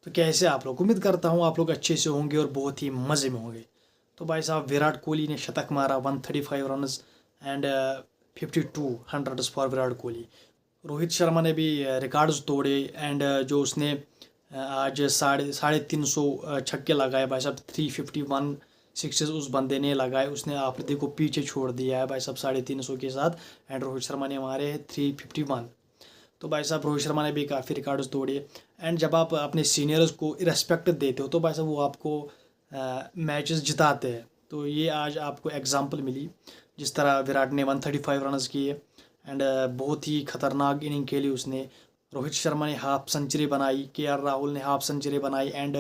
तो कैसे आप लोग, उम्मीद करता हूँ आप लोग अच्छे से होंगे और बहुत ही मज़े में होंगे। तो भाई साहब विराट कोहली ने शतक मारा 135 runs and 52 hundreds for Virat Kohli. Rohit Sharma ने भी रिकॉर्ड्स तोड़े एंड जो उसने आज साढ़े साढ़े 300 छक्के लगाए भाई साहब। 351 सिक्सेस उस बंदे ने लगाए, उसने आफरीदी को पीछे छोड़ दिया है भाई साहब 350 के साथ। एंड रोहित शर्मा ने मारे हैं 351। तो भाई साहब रोहित शर्मा ने भी काफ़ी रिकॉर्ड्स तोड़े। एंड जब आप अपने सीनियर्स को रिस्पेक्ट देते हो तो भाई साहब वो आपको मैचेस जिताते हैं। तो ये आज आपको एग्जांपल मिली, जिस तरह विराट ने 135 रन्स किए एंड बहुत ही खतरनाक इनिंग खेली उसने। रोहित शर्मा ने हाफ सेंचुरी बनाई, KL राहुल ने हाफ सेंचुरी बनाई एंड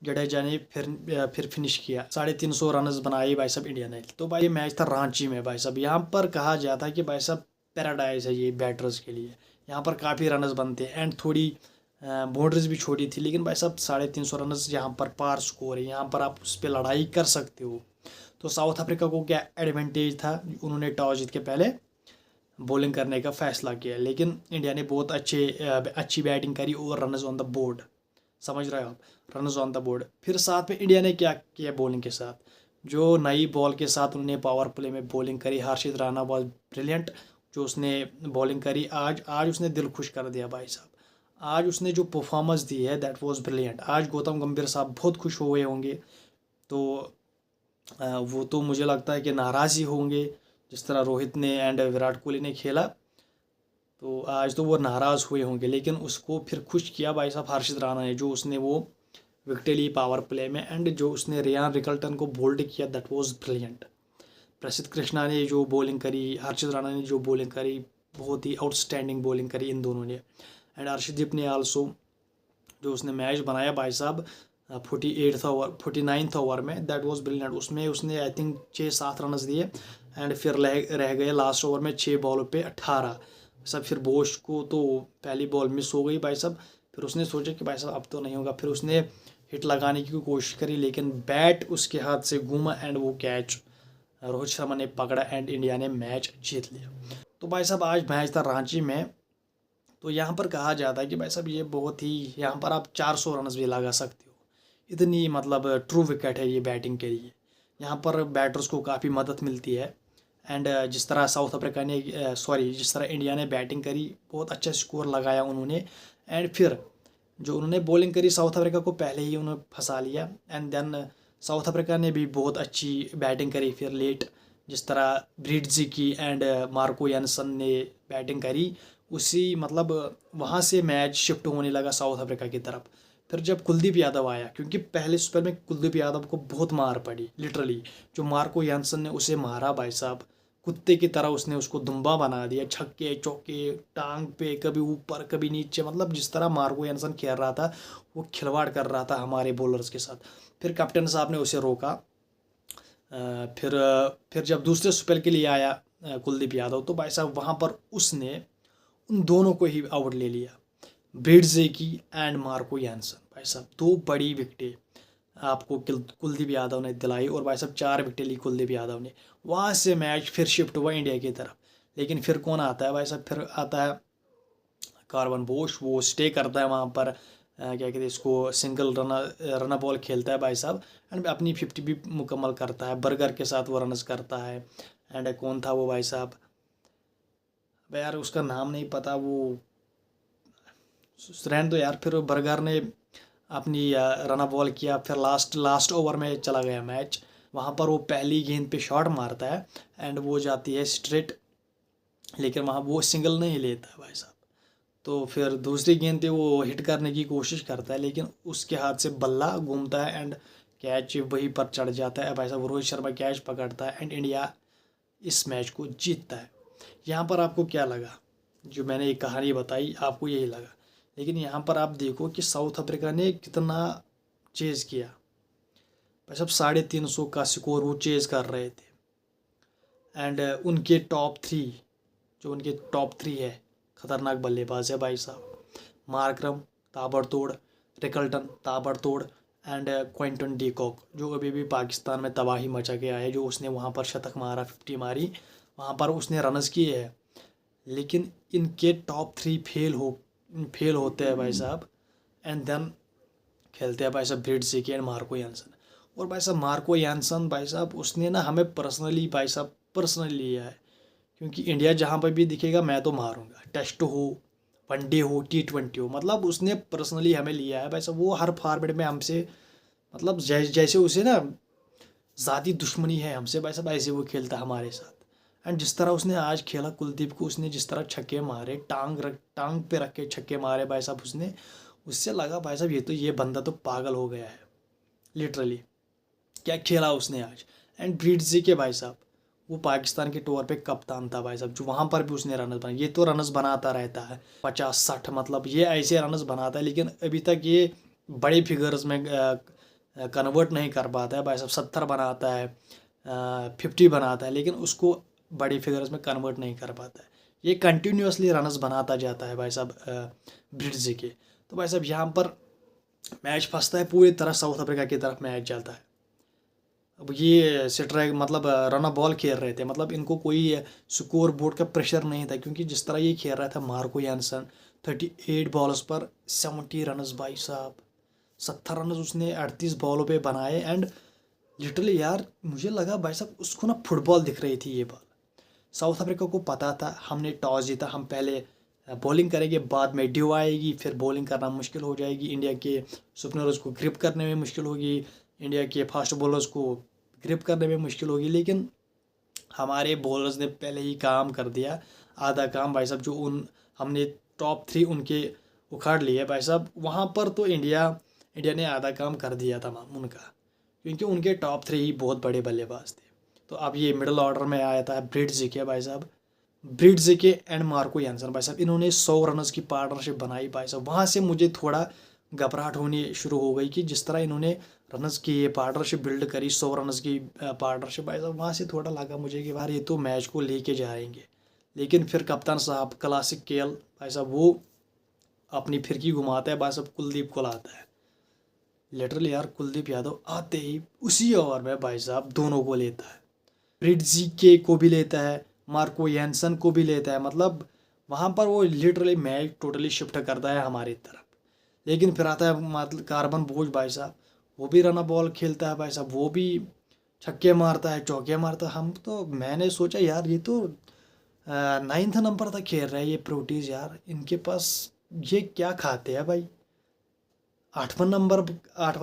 जडेजा ने फिर फिनिश किया। 350 रन्स बनाए भाई साहब इंडिया ने। तो भाई ये मैच था रांची में भाई साहब। यहाँ पर कहा जाता है कि भाई साहब पैराडाइज है ये बैटर्स के लिए। यहाँ पर काफ़ी रनर्स बनते हैं एंड थोड़ी बाउंड्रीज भी छोटी थी, लेकिन भाई साहब 350 रनर्स यहाँ पर पार स्कोर है, यहाँ पर आप उस पर लड़ाई कर सकते हो। तो साउथ अफ्रीका को क्या एडवांटेज था, उन्होंने टॉस जीत के पहले बॉलिंग करने का फैसला किया, लेकिन इंडिया ने बहुत अच्छी बैटिंग करी और रनर्स ऑन द बोर्ड, समझ रहे हो आप, रनर्स ऑन द बोर्ड। फिर साथ में इंडिया ने क्या किया बॉलिंग के साथ, जो नई बॉल के साथ उन्होंने पावर प्ले में बॉलिंग करी। हर्षित राणा वॉज ब्रिलियंट, जो उसने बॉलिंग करी आज आज उसने दिल खुश कर दिया भाई साहब। आज उसने जो परफॉर्मेंस दी है दैट वाज ब्रिलियंट। आज गौतम गंभीर साहब बहुत खुश हुए होंगे। तो वो तो मुझे लगता है कि नाराज़ ही होंगे, जिस तरह रोहित ने एंड विराट कोहली ने खेला। तो आज तो वो नाराज़ हुए होंगे, लेकिन उसको फिर खुश किया भाई साहब हर्षित राणा ने, जो उसने वो विकेट ली पावर प्ले में एंड जो उसने रियान रिकल्टन को बोल्ड किया दैट वाज ब्रिलियंट। प्रसिद्ध कृष्णा ने जो बॉलिंग करी, हर्षित राणा ने जो बॉलिंग करी, बहुत ही आउटस्टैंडिंग बॉलिंग करी इन दोनों ने। एंड अर्शदीप ने आल्सो जो उसने मैच बनाया भाई साहब 49th ओवर में, दैट वाज ब्रिलियंट। उसमें उसने आई थिंक 6-7 रन दिए एंड फिर रह गए लास्ट ओवर में 6 बॉल पे 18 सब। फिर बोश को तो पहली बॉल मिस हो गई भाई साहब। फिर उसने सोचा कि भाई साहब अब तो नहीं होगा, फिर उसने हिट लगाने की कोशिश करी, लेकिन बैट उसके हाथ से घूमा एंड वो कैच रोहित शर्मा ने पकड़ा एंड इंडिया ने मैच जीत लिया। तो भाई साहब आज मैच था रांची में। तो यहाँ पर कहा जाता है कि भाई साहब ये बहुत ही, यहाँ पर आप 400 रन भी लगा सकते हो, इतनी मतलब ट्रू विकेट है ये बैटिंग के लिए। यहाँ पर बैटर्स को काफ़ी मदद मिलती है एंड जिस तरह साउथ अफ्रीका ने जिस तरह इंडिया ने बैटिंग करी, बहुत अच्छा स्कोर लगाया उन्होंने। एंड फिर जो उन्होंने बॉलिंग करी साउथ अफ्रीका को पहले ही उन्होंने फंसा लिया एंड देन साउथ अफ्रीका ने भी बहुत अच्छी बैटिंग करी फिर लेट, जिस तरह ब्रिड्जी की एंड मार्को यानसन ने बैटिंग करी। उसी मतलब वहाँ से मैच शिफ्ट होने लगा साउथ अफ्रीका की तरफ। फिर जब कुलदीप यादव आया, क्योंकि पहले स्पेल में कुलदीप यादव को बहुत मार पड़ी लिटरली, जो मार्को यानसन ने उसे मारा भाई साहब, कुत्ते की तरह उसने उसको दुम्बा बना दिया, छक्के चौके टांग पे, कभी ऊपर कभी नीचे, मतलब जिस तरह मार्को यानसन खेल रहा था वो खिलवाड़ कर रहा था हमारे बॉलर्स के साथ। फिर कैप्टन साहब ने उसे रोका। फिर जब दूसरे स्पेल के लिए आया कुलदीप यादव, तो भाई साहब वहाँ पर उसने उन दोनों को ही आउट ले लिया, ब्रिड्जे की एंड मार्को यानसन। भाई साहब 2 बड़ी विकेटें आपको कुलदीप यादव ने दिलाई और भाई साहब 4 विकेटें ली कुलदीप यादव ने। वहाँ से मैच फिर शिफ्ट हुआ इंडिया की तरफ। लेकिन फिर कौन आता है भाई साहब, फिर आता है कार्वन बोश, वो स्टे करता है वहाँ पर, क्या कहते हैं इसको, सिंगल रन बॉल खेलता है भाई साहब एंड अपनी 50 भी मुकम्मल करता है। बर्गर के साथ वो रनस करता है। एंड कौन था वो भाई साहब, यार उसका नाम नहीं पता, वो रहने दो यार। फिर बर्गर ने अपनी रन बॉल किया, फिर लास्ट ओवर में चला गया मैच। वहाँ पर वो पहली गेंद पे शॉट मारता है एंड वो जाती है स्ट्रेट, लेकिन वहाँ वो सिंगल नहीं लेता है भाई साहब। तो फिर दूसरी गेंद पे वो हिट करने की कोशिश करता है, लेकिन उसके हाथ से बल्ला घूमता है एंड कैच वहीं पर चढ़ जाता है भाई साहब। रोहित शर्मा कैच पकड़ता है एंड इंडिया इस मैच को जीतता है। यहाँ पर आपको क्या लगा, जो मैंने एक कहानी बताई आपको यही लगा, लेकिन यहाँ पर आप देखो कि साउथ अफ्रीका ने कितना चेज़ किया भाई साहब। 350 का स्कोर वो चेज़ कर रहे थे एंड उनके टॉप थ्री है खतरनाक बल्लेबाज है भाई साहब। मार्करम ताबड़तोड़, रिकल्टन ताबड़तोड़ एंड क्विंटन डी कॉक, जो अभी भी पाकिस्तान में तबाही मचा के आया है, जो उसने वहाँ पर शतक मारा, 50 मारी, वहाँ पर उसने रनस किए हैं। लेकिन इनके टॉप 3 फेल होते हैं भाई साहब। एंड देन खेलते हैं भाई साहब ब्रिड ज़िके एंड मार्को यानसन। और भाई साहब मार्को यानसन भाई साहब उसने ना हमें पर्सनली भाई साहब पर्सनली लिया है, क्योंकि इंडिया जहाँ पर भी दिखेगा मैं तो मारूंगा, टेस्ट हो, वनडे हो, T20 हो, मतलब उसने पर्सनली हमें लिया है भाई साहब। वो हर फॉर्मेट में हमसे मतलब जैसे उसे ना ज़ाती दुश्मनी है हमसे भाई साहब, ऐसे वो खेलता है हमारे साथ। एंड जिस तरह उसने आज खेला कुलदीप को, उसने जिस तरह छक्के मारे, टांग पे रख के छक्के मारे भाई साहब उसने, उससे लगा भाई साहब ये बंदा तो पागल हो गया है लिटरली, क्या खेला उसने आज। एंड ब्रिड्जी के भाई साहब वो पाकिस्तान के टूर पे कप्तान था भाई साहब, जो वहाँ पर भी उसने रनस बनाए। ये तो रनस बनाता रहता है 50-60, मतलब ये ऐसे रनस बनाता है, लेकिन अभी तक ये बड़े फिगर्स में कन्वर्ट नहीं कर पाता है भाई साहब। 70 बनाता है, 50 बनाता है, लेकिन उसको बड़ी फिगर्स में कन्वर्ट नहीं कर पाता है। ये कंटिन्यूसली रनस बनाता जाता है भाई साहब ब्रिड्जी के। तो भाई साहब यहाँ पर मैच फंसता है पूरी तरह, साउथ अफ्रीका की तरफ मैच चलता है। अब ये स्ट्राइक मतलब रन बॉल खेल रहे थे, मतलब इनको कोई स्कोर बोर्ड का प्रेशर नहीं था, क्योंकि जिस तरह ये खेल रहा था मार्को यानसन 38 बॉल्स पर 70 रनस भाई साहब, 70 रन उसने 38 बॉलों पे बनाए। एंड लिटरली यार मुझे लगा भाई साहब उसको ना फुटबॉल दिख रही थी ये बॉल। साउथ अफ्रीका को पता था हमने टॉस जीता, हम पहले बॉलिंग करेंगे, बाद में ड्यू आएगी, फिर बॉलिंग करना मुश्किल हो जाएगी, इंडिया के स्पिनर्स को ग्रिप करने में मुश्किल होगी, इंडिया के फास्ट बॉलर्स को ग्रिप करने में मुश्किल होगी। लेकिन हमारे बॉलर्स ने पहले ही काम कर दिया आधा काम भाई साहब, जो हमने टॉप 3 उनके उखाड़ लिए भाई साहब। वहाँ पर तो इंडिया ने आधा काम कर दिया था उनका, क्योंकि उनके टॉप 3 ही बहुत बड़े बल्लेबाज थे। तो अब ये मिडिल ऑर्डर में आया था ब्रिड ज़िके भाई साहब, ब्रिड ज़िके एंड मार्को यानसन भाई साहब, इन्होंने 100 रनर्स की पार्टनरशिप बनाई भाई साहब। वहाँ से मुझे थोड़ा घबराहट होनी शुरू हो गई कि जिस तरह इन्होंने रनर्स की ये पार्टनरशिप बिल्ड करी, 100 रनर्स की पार्टनरशिप भाई साहब, वहाँ से थोड़ा लगा मुझे कि यार ये तो मैच को लेके जाएंगे। लेकिन फिर कप्तान साहब क्लासिक केएल भाई साहब वो अपनी फिरकी घुमाता है भाई साहब, कुलदीप को लाता है। लिटरली यार कुलदीप यादव आते ही उसी ओवर में भाई साहब दोनों को लेता है, ब्रिड ज़िके को भी लेता है, मार्को यानसन को भी लेता है। मतलब वहाँ पर वो लिटरली मैच टोटली शिफ्ट करता है हमारी तरफ। लेकिन फिर आता है मतलब कार्बन बोझ भाई साहब, वो भी रन बॉल खेलता है भाई साहब, वो भी छक्के मारता है, चौके मारता है। मैंने सोचा यार ये तो 9th नंबर तक खेल रहा है ये प्रोटीज, यार इनके पास ये क्या खाते हैं भाई। 8वां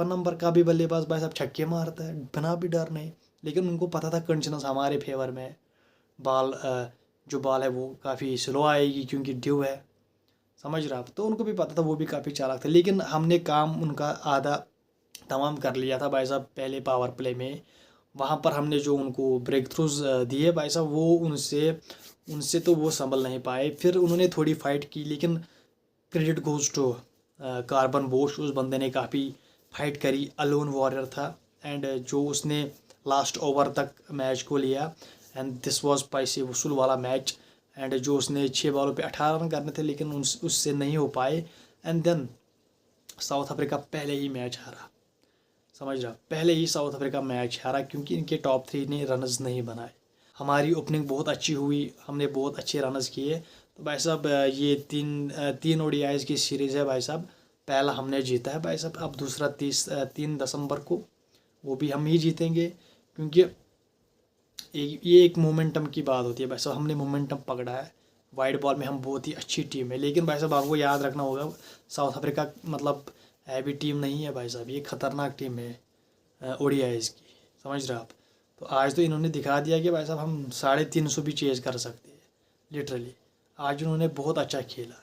नंबर का भी बल्लेबाज भाई साहब छक्के मारता है बिना भी डर नहीं। लेकिन उनको पता था कंडीशंस हमारे फेवर में है, बॉल जो बॉल है वो काफ़ी स्लो आएगी क्योंकि ड्यू है, समझ रहा आप। तो उनको भी पता था, वो भी काफ़ी चालाक थे। लेकिन हमने काम उनका आधा तमाम कर लिया था भाई साहब पहले पावर प्ले में। वहाँ पर हमने जो उनको ब्रेक थ्रूज दिए भाई साहब, वो उनसे तो वो संभल नहीं पाए। फिर उन्होंने थोड़ी फाइट की, लेकिन क्रेडिट गोज टू कार्बन बोश, उस बंदे ने काफ़ी फाइट करी, अलोन वॉरियर था। एंड जो उसने लास्ट ओवर तक मैच को लिया, एंड दिस वाज पैसे वसूल वाला मैच। एंड जो उसने 6 बॉलों पे 18 रन करने थे, लेकिन उससे नहीं हो पाए। एंड देन साउथ अफ्रीका पहले ही मैच हारा, समझ रहा, पहले ही साउथ अफ्रीका मैच हारा, क्योंकि इनके टॉप 3 ने रनर्स नहीं बनाए। हमारी ओपनिंग बहुत अच्छी हुई, हमने बहुत अच्छे रनर्स किए। तो भाई साहब ये तीन ओडीआईज़ की सीरीज़ है भाई साहब, पहला हमने जीता है भाई साहब, अब दूसरा 3 दिसंबर को वो भी हम ही जीतेंगे। क्योंकि ये एक मोमेंटम की बात होती है भाई साहब, हमने मोमेंटम पकड़ा है। वाइड बॉल में हम बहुत ही अच्छी टीम है, लेकिन भाई साहब आपको याद रखना होगा साउथ अफ्रीका मतलब हैवी टीम नहीं है भाई साहब, ये खतरनाक टीम है ओडीआईज़ की, समझ रहे आप। तो आज तो इन्होंने दिखा दिया कि भाई साहब हम 350 भी चेज कर सकते हैं लिटरली। आज उन्होंने बहुत अच्छा खेला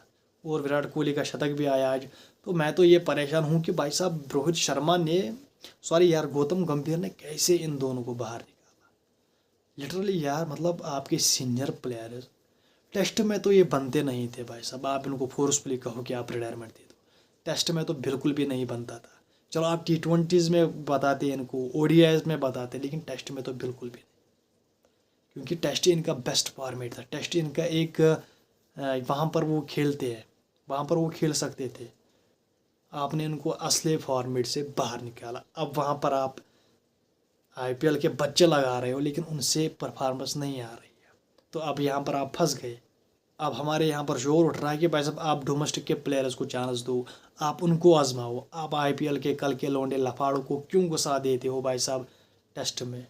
और विराट कोहली का शतक भी आया आज। तो मैं तो ये परेशान हूँ कि भाई साहब रोहित शर्मा ने, सॉरी यार गौतम गंभीर ने कैसे इन दोनों को बाहर निकाला लिटरली यार। मतलब आपके सीनियर प्लेयर टेस्ट में तो ये बनते नहीं थे भाई साहब, आप इनको फोर्सफुली कहो कि आप रिटायरमेंट दे दो, टेस्ट में तो बिल्कुल भी नहीं बनता था। चलो आप T20s में बताते इनको, ओडीआईज़ में बताते, लेकिन टेस्ट में तो बिल्कुल भी नहीं, क्योंकि टेस्ट इनका बेस्ट फॉर्मेट था। टेस्ट इनका एक वहाँ पर वो खेलते हैं, वहाँ पर वो खेल सकते थे। आपने इनको असली फॉर्मेट से बाहर निकाला। अब वहाँ पर आप आईपीएल के बच्चे लगा रहे हो, लेकिन उनसे परफॉर्मेंस नहीं आ रही है। तो अब यहाँ पर आप फंस गए, अब हमारे यहाँ पर शोर उठ रहा है कि भाई साहब आप डोमेस्टिक के प्लेयर्स को चांस दो, आप उनको आजमाओ, आप IPL के कल के लौंडे लफाड़ों को क्यों गुस्सा देते हो भाई साहब टेस्ट में।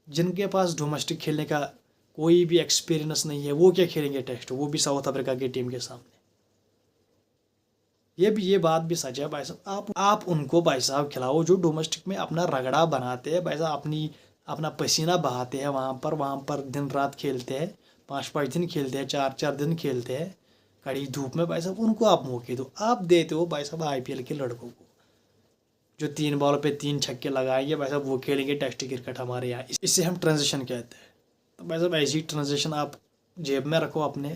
जिनके पास डोमेस्टिक खेलने का कोई भी एक्सपीरियंस नहीं है वो क्या खेलेंगे टेस्ट, वो भी साउथ अफ्रीका की टीम के सामने। ये बात भी सच है भाई साहब। आप उनको भाई साहब खिलाओ जो डोमेस्टिक में अपना रगड़ा बनाते हैं भाई साहब, अपना पसीना बहाते हैं वहाँ पर दिन रात खेलते हैं, 5-5 दिन खेलते हैं, 4-4 दिन खेलते हैं कड़ी धूप में भाई साहब। उनको आप मौके दो। आप देते हो भाई साहब IPL के लड़कों को जो 3 बॉल पे 3 छक्के लगाएंगे भाई साहब, वो खेलेंगे टेस्ट क्रिकेट हमारे यहाँ। इससे हम ट्रांजिशन कहते हैं। तो भाई साहब ऐसी ट्रांजिशन आप जेब में रखो अपने,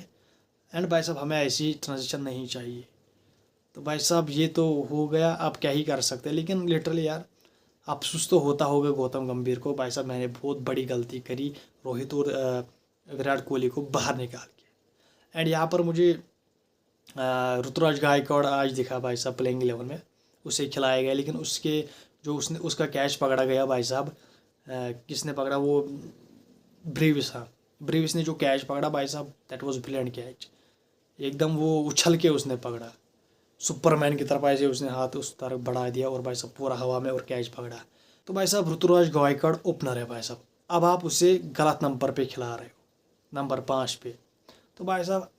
एंड भाई साहब हमें ऐसी ट्रांजिशन नहीं चाहिए। तो भाई साहब ये तो हो गया, आप क्या ही कर सकते हैं। लेकिन लिटरली यार अफसोस तो होता होगा गौतम गंभीर को, भाई साहब मैंने बहुत बड़ी गलती करी रोहित और विराट कोहली को बाहर निकाल के। एंड यहाँ पर मुझे ऋतुराज गायकवाड़ आज दिखा भाई साहब प्लेइंग 11 में, उसे खिलाया गया, लेकिन उसका कैच पकड़ा गया भाई साहब। किसने पकड़ा, वो ब्रेविस, हाँ ब्रेविस ने जो कैच पकड़ा भाई साहब, दैट वाज ब्रिलियंट कैच। एकदम वो उछल के उसने पकड़ा, सुपरमैन की तरफ ऐसे उसने हाथ उस तरफ बढ़ा दिया और भाई साहब पूरा हवा में और कैच पकड़ा। तो भाई साहब ऋतुराज गायकवाड़ ओपनर है भाई साहब, अब आप उसे गलत नंबर पे खिला रहे हो, नंबर 5 पे। तो भाई साहब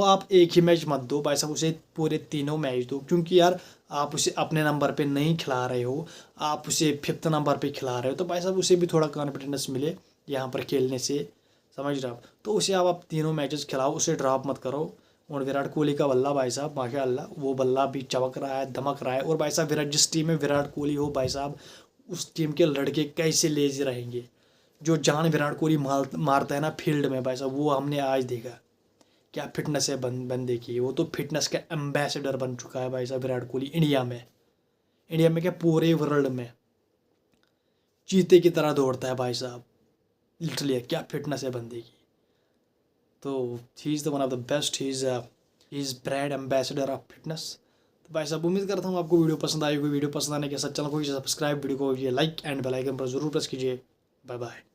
आप एक ही मैच मत दो भाई साहब, उसे पूरे तीनों मैच दो। क्योंकि यार आप उसे अपने नंबर पे नहीं खिला रहे हो, आप उसे 5th नंबर पे खिला रहे हो। तो भाई साहब उसे भी थोड़ा कॉन्फिडेंस मिले यहाँ पर खेलने से, समझ रहे हो आप। तो उसे आप तीनों मैचेस खिलाओ, उसे ड्रॉप मत करो। और विराट कोहली का बल्ला भाई साहब माशाअल्लाह, वो बल्ला भी चमक रहा है, दमक रहा है। और भाई साहब जिस टीम में विराट कोहली हो भाई साहब, उस टीम के लड़के कैसे लेजी रहेंगे। जो जान विराट कोहली मारता है ना फील्ड में भाई साहब, वो हमने आज देखा। क्या फिटनेस है बंदे की, वो तो फिटनेस का एम्बेसडर बन चुका है भाई साहब विराट कोहली। इंडिया में क्या पूरे वर्ल्ड में चीते की तरह दौड़ता है भाई साहब, लिटरली क्या फिटनेस है बंदे की। तो he is the one of the best, he is brand ambassador of fitness. तो भाई साहब उम्मीद करता हूँ आपको वीडियो पसंद आई होगी। वीडियो पसंद आने के साथ चैनल को सब्सक्राइब, वीडियो को लाइक एंड बेल आइकन पर जरूर प्रेस कीजिए। Bye bye.